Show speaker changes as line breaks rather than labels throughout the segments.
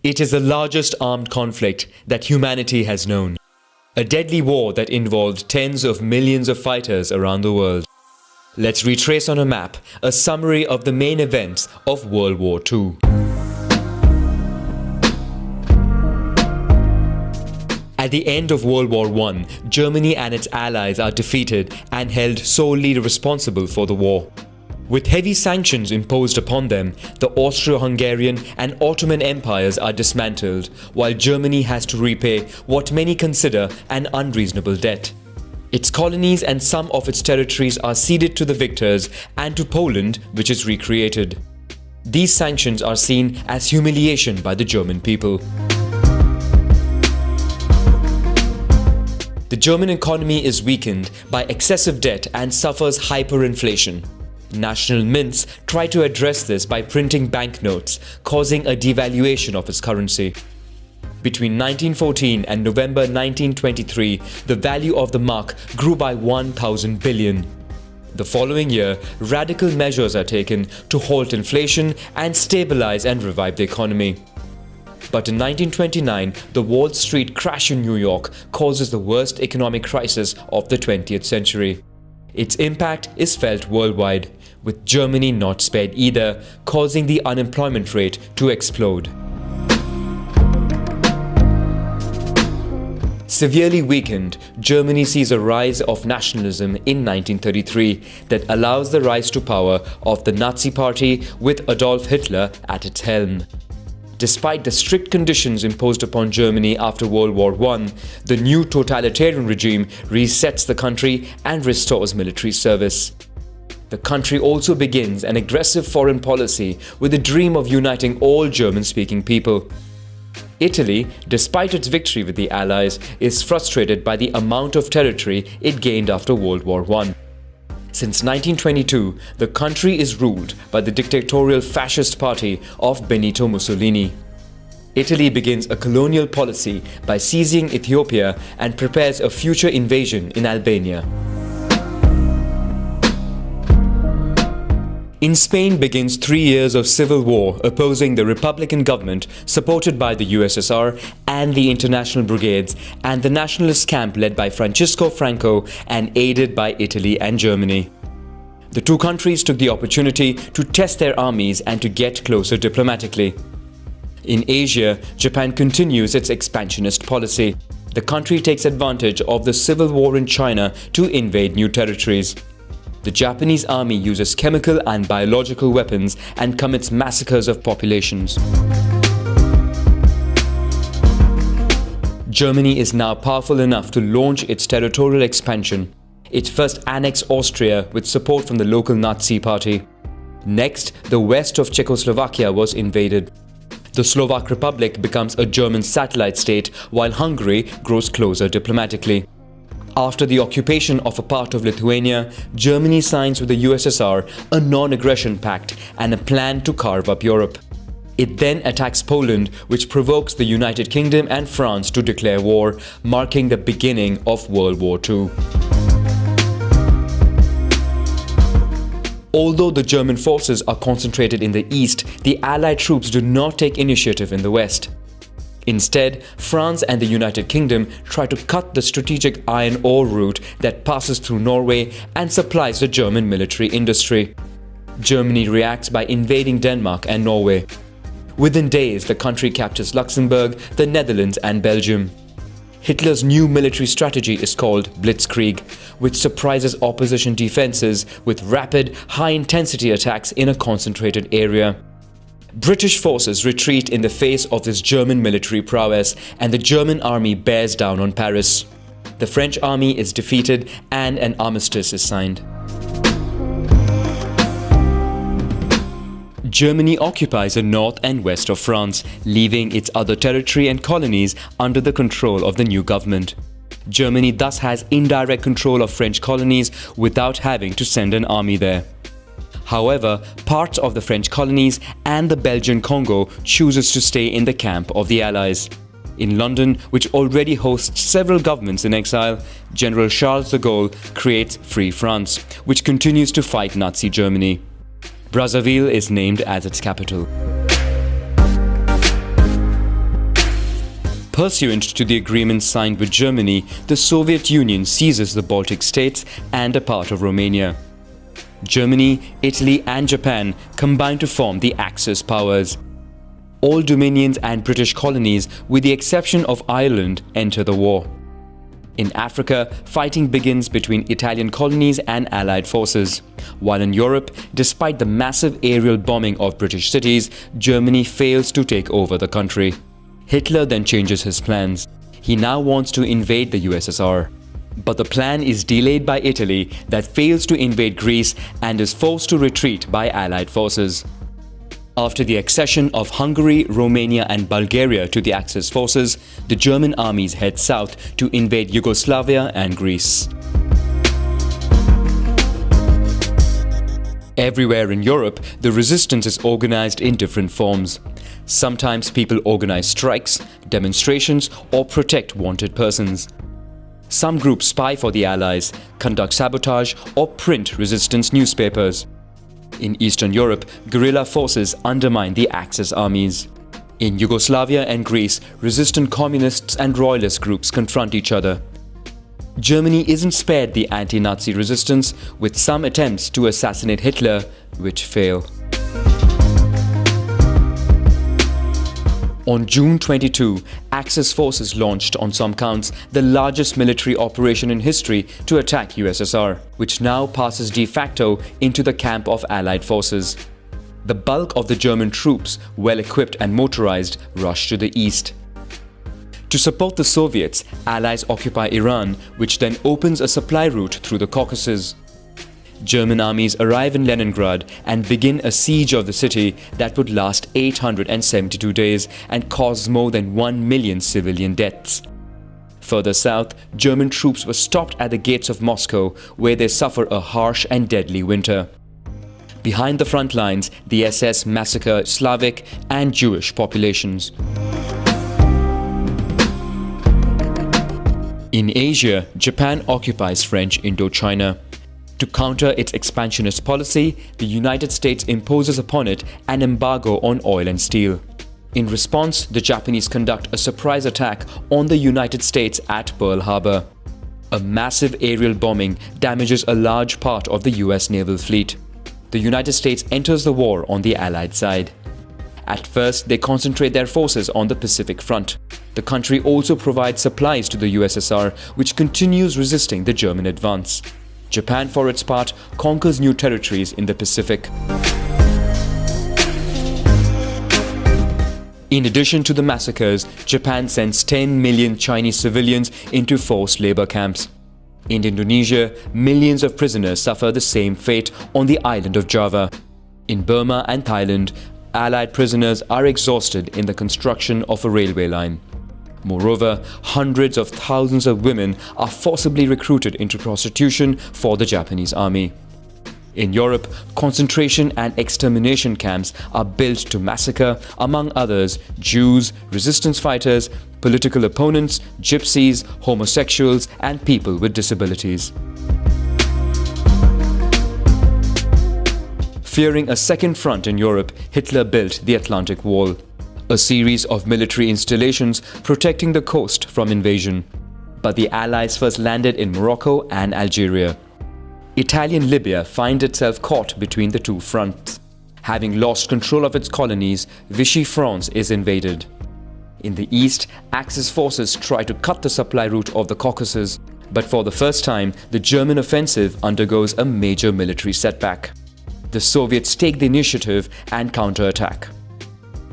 It is the largest armed conflict that humanity has known. A deadly war that involved tens of millions of fighters around the world. Let's retrace on a map a summary of the main events of World War II. At the end of World War I, Germany and its allies are defeated and held solely responsible for the war. With heavy sanctions imposed upon them, the Austro-Hungarian and Ottoman empires are dismantled, while Germany has to repay what many consider an unreasonable debt. Its colonies and some of its territories are ceded to the victors and to Poland, which is recreated. These sanctions are seen as humiliation by the German people. The German economy is weakened by excessive debt and suffers hyperinflation. National mints try to address this by printing banknotes, causing a devaluation of its currency. Between 1914 and November 1923, the value of the mark grew by 1,000 billion. The following year, radical measures are taken to halt inflation and stabilize and revive the economy. But in 1929, the Wall Street crash in New York causes the worst economic crisis of the 20th century. Its impact is felt worldwide, with Germany not spared either, causing the unemployment rate to explode. Severely weakened, Germany sees a rise of nationalism in 1933 that allows the rise to power of the Nazi Party with Adolf Hitler at its helm. Despite the strict conditions imposed upon Germany after World War I, the new totalitarian regime resets the country and restores military service. The country also begins an aggressive foreign policy with the dream of uniting all German-speaking people. Italy, despite its victory with the Allies, is frustrated by the amount of territory it gained after World War I. Since 1922, the country is ruled by the dictatorial fascist party of Benito Mussolini. Italy begins a colonial policy by seizing Ethiopia and prepares a future invasion in Albania. In Spain begins 3 years of civil war opposing the Republican government supported by the USSR and the International Brigades and the nationalist camp led by Francisco Franco and aided by Italy and Germany. The two countries took the opportunity to test their armies and to get closer diplomatically. In Asia, Japan continues its expansionist policy. The country takes advantage of the civil war in China to invade new territories. The Japanese army uses chemical and biological weapons and commits massacres of populations. Germany is now powerful enough to launch its territorial expansion. It first annexed Austria with support from the local Nazi party. Next, the west of Czechoslovakia was invaded. The Slovak Republic becomes a German satellite state, while Hungary grows closer diplomatically. After the occupation of a part of Lithuania, Germany signs with the USSR a non-aggression pact and a plan to carve up Europe. It then attacks Poland, which provokes the United Kingdom and France to declare war, marking the beginning of World War II. Although the German forces are concentrated in the east, the Allied troops do not take initiative in the west. Instead, France and the United Kingdom try to cut the strategic iron ore route that passes through Norway and supplies the German military industry. Germany reacts by invading Denmark and Norway. Within days, the country captures Luxembourg, the Netherlands and Belgium. Hitler's new military strategy is called Blitzkrieg, which surprises opposition defenses with rapid, high-intensity attacks in a concentrated area. British forces retreat in the face of this German military prowess, and the German army bears down on Paris. The French army is defeated and an armistice is signed. Germany occupies the north and west of France, leaving its other territory and colonies under the control of the new government. Germany thus has indirect control of French colonies without having to send an army there. However, parts of the French colonies and the Belgian Congo chooses to stay in the camp of the Allies. In London, which already hosts several governments in exile, General Charles de Gaulle creates Free France, which continues to fight Nazi Germany. Brazzaville is named as its capital. Pursuant to the agreement signed with Germany, the Soviet Union seizes the Baltic states and a part of Romania. Germany, Italy and Japan combine to form the Axis powers. All dominions and British colonies, with the exception of Ireland, enter the war. In Africa, fighting begins between Italian colonies and Allied forces. While in Europe, despite the massive aerial bombing of British cities, Germany fails to take over the country. Hitler then changes his plans. He now wants to invade the USSR. But the plan is delayed by Italy, that fails to invade Greece and is forced to retreat by Allied forces. After the accession of Hungary, Romania and Bulgaria to the Axis forces, the German armies head south to invade Yugoslavia and Greece. Everywhere in Europe, the resistance is organized in different forms. Sometimes people organize strikes, demonstrations, or protect wanted persons. Some groups spy for the Allies, conduct sabotage, or print resistance newspapers. In Eastern Europe, guerrilla forces undermine the Axis armies. In Yugoslavia and Greece, resistant communists and royalist groups confront each other. Germany isn't spared the anti-Nazi resistance, with some attempts to assassinate Hitler, which fail. On June 22, Axis forces launched, on some counts, the largest military operation in history to attack USSR, which now passes de facto into the camp of Allied forces. The bulk of the German troops, well equipped and motorized, rush to the east. To support the Soviets, Allies occupy Iran, which then opens a supply route through the Caucasus. German armies arrive in Leningrad and begin a siege of the city that would last 872 days and cause more than 1 million civilian deaths. Further south, German troops were stopped at the gates of Moscow, where they suffer a harsh and deadly winter. Behind the front lines, the SS massacre Slavic and Jewish populations. In Asia, Japan occupies French Indochina. To counter its expansionist policy, the United States imposes upon it an embargo on oil and steel. In response, the Japanese conduct a surprise attack on the United States at Pearl Harbor. A massive aerial bombing damages a large part of the US naval fleet. The United States enters the war on the Allied side. At first, they concentrate their forces on the Pacific front. The country also provides supplies to the USSR, which continues resisting the German advance. Japan, for its part, conquers new territories in the Pacific. In addition to the massacres, Japan sends 10 million Chinese civilians into forced labor camps. In Indonesia, millions of prisoners suffer the same fate on the island of Java. In Burma and Thailand, Allied prisoners are exhausted in the construction of a railway line. Moreover, hundreds of thousands of women are forcibly recruited into prostitution for the Japanese army. In Europe, concentration and extermination camps are built to massacre, among others, Jews, resistance fighters, political opponents, gypsies, homosexuals, and people with disabilities. Fearing a second front in Europe, Hitler built the Atlantic Wall, a series of military installations protecting the coast from invasion. But the Allies first landed in Morocco and Algeria. Italian Libya finds itself caught between the two fronts. Having lost control of its colonies, Vichy France is invaded. In the east, Axis forces try to cut the supply route of the Caucasus, but for the first time, the German offensive undergoes a major military setback. The Soviets take the initiative and counterattack.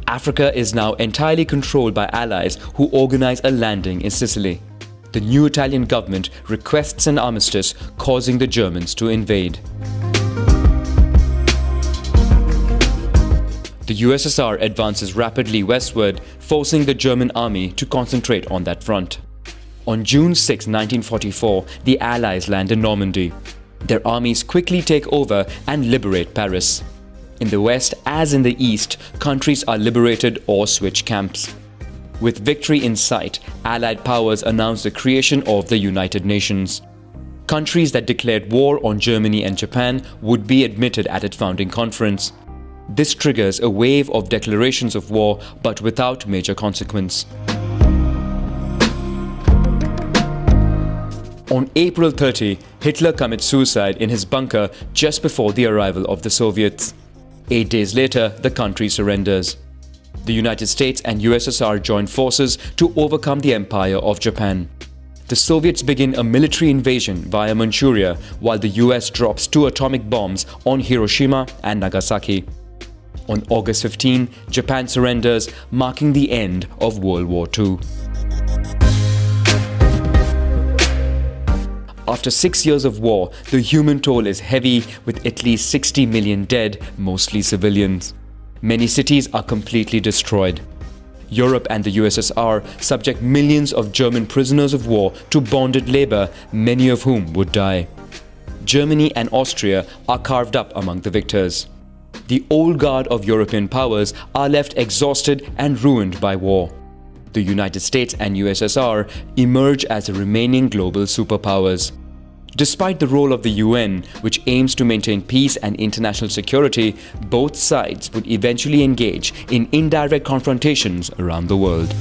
Africa is now entirely controlled by Allies who organize a landing in Sicily. The new Italian government requests an armistice, causing the Germans to invade. The USSR advances rapidly westward, forcing the German army to concentrate on that front. On June 6, 1944, the Allies land in Normandy. Their armies quickly take over and liberate Paris. In the west, as in the east, countries are liberated or switch camps. With victory in sight, Allied powers announced the creation of the United Nations. Countries that declared war on Germany and Japan would be admitted at its founding conference. This triggers a wave of declarations of war, but without major consequence. On April 30, Hitler commits suicide in his bunker just before the arrival of the Soviets. 8 days later, the country surrenders. The United States and USSR join forces to overcome the Empire of Japan. The Soviets begin a military invasion via Manchuria, while the US drops 2 atomic bombs on Hiroshima and Nagasaki. On August 15, Japan surrenders, marking the end of World War II. After 6 years of war, the human toll is heavy, with at least 60 million dead, mostly civilians. Many cities are completely destroyed. Europe and the USSR subject millions of German prisoners of war to bonded labor, many of whom would die. Germany and Austria are carved up among the victors. The old guard of European powers are left exhausted and ruined by war. The United States and USSR emerge as the remaining global superpowers. Despite the role of the UN, which aims to maintain peace and international security, both sides would eventually engage in indirect confrontations around the world.